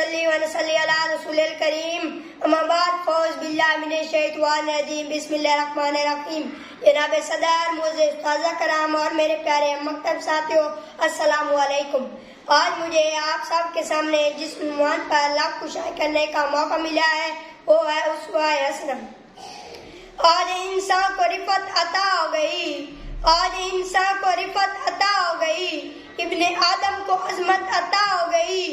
نصلی و نصلی علی رسول الکریم اما بعد فوز باللہ من الشیطان الرجیم بسم اللہ الرحمن الرحیم۔ جناب صدر، معزز استاذہ کرام اور میرے پیارے مکتب ساتھیوں، السلام علیکم۔ آج مجھے آپ سب کے سامنے جس عنوان پر لفظ کشائی کرنے کا موقع ملا ہے وہ ہے اسوہ حسنہ۔ آج انسان کو رفعت عطا ہو گئی، آج انسان کو رفعت عطا ہو گئی، ابن آدم کو عظمت عطا ہو گئی،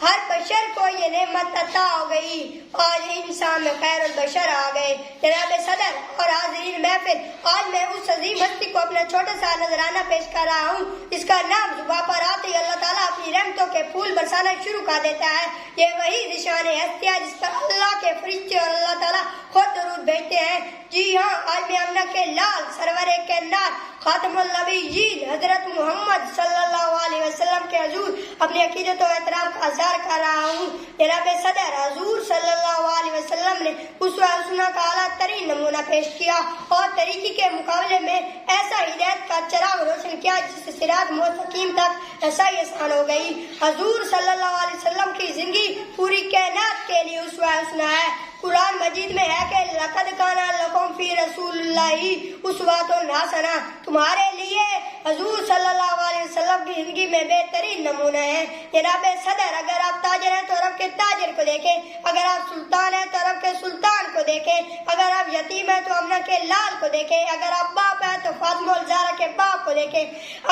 ہر بشر کو یہ نعمت عطا ہو گئی۔ آج انسان میں خیر البشر آ گئے۔ جناب صدر اور حاضرین محفل، آج میں اس عظیم ہستی کو اپنا چھوٹا سا نذرانہ پیش کر رہا ہوں جس کا نام زباں پر آتے ہی اللہ تعالیٰ اپنی رحمتوں کے پھول برسانا شروع کر دیتا ہے۔ یہ وہی ذیشان ہستی ہے جس پر اللہ کے فرشتے اور اللہ تعالیٰ خود درود بھیجتے ہیں۔ جی ہاں، عالم امنہ کے لال سرور کائنات خاتم النبیین حضرت محمد صلی اللہ علیہ وسلم کے حضور اپنی عقیدت و احترام کا اظہار کر رہا ہوں۔ جناب صدر، حضور صلی اللہ علیہ وسلم نے اسوہ حسنہ کا اعلیٰ ترین نمونہ پیش کیا اور طریقے کے مقابلے میں ایسا ہدایت کا چراغ روشن کیا جس سے صراط مستقیم تک رسائی آسان ہو گئی۔ حضور صلی اللہ علیہ وسلم کی زندگی پوری کائنات کے لیے اسوہ حسنہ ہے۔ قرآن مجید میں ہے کہ لقد کان لکم فی رسول اللہ اسوۃ حسنہ، تمہارے لیے حضور صلی اللہ علیہ وسلم کی زندگی میں بہترین نمونہ ہے۔ جناب صدر، اگر آپ تاجر ہیں تو رب کے تاجر کو دیکھیں، اگر آپ سلطان ہیں تو رب کے سلطان کو دیکھیں، اگر آپ یتیم ہیں تو امنہ کے لال کو دیکھیں، اگر آپ باپ ہیں تو فاطمہ الزہرا کے باپ کو دیکھیں،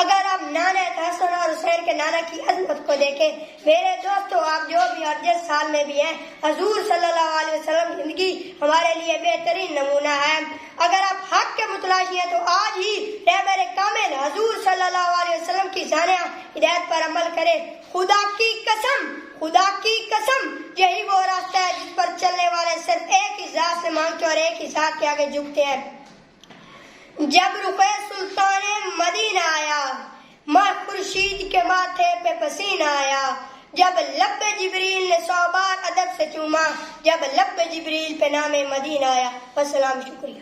اگر آپ نانا ہیں تو حسن اور حسین کے نانا کی عظمت کو دیکھیں۔ میرے دوستو، آپ جو بھی اور جس سال میں بھی ہیں، حضور صلی اللہ علیہ وسلم کی زندگی ہمارے لیے بہترین نمونہ ہے۔ اگر آپ حق کے متلاشی ہیں تو آج ہی رہبر کامل حضور صلی اللہ علیہ وسلم کی جانیہ ہدایت پر عمل کریں۔ خدا کی قسم، خدا کی قسم، یہی وہ راستہ ہے جس پر چلنے والے صرف ایک ہی ذات سے مانگتے اور ایک ہی ذات کے آگے جھکتے ہیں۔ جب رخ سلطان مدینہ آیا، ماہ خورشید کے ماتھے پہ پسینہ آیا، جب لب جبریل نے 100 بار ادب سے چوما، جب لب جبریل پہ نام مدینہ آیا۔ والسلام، شکریہ۔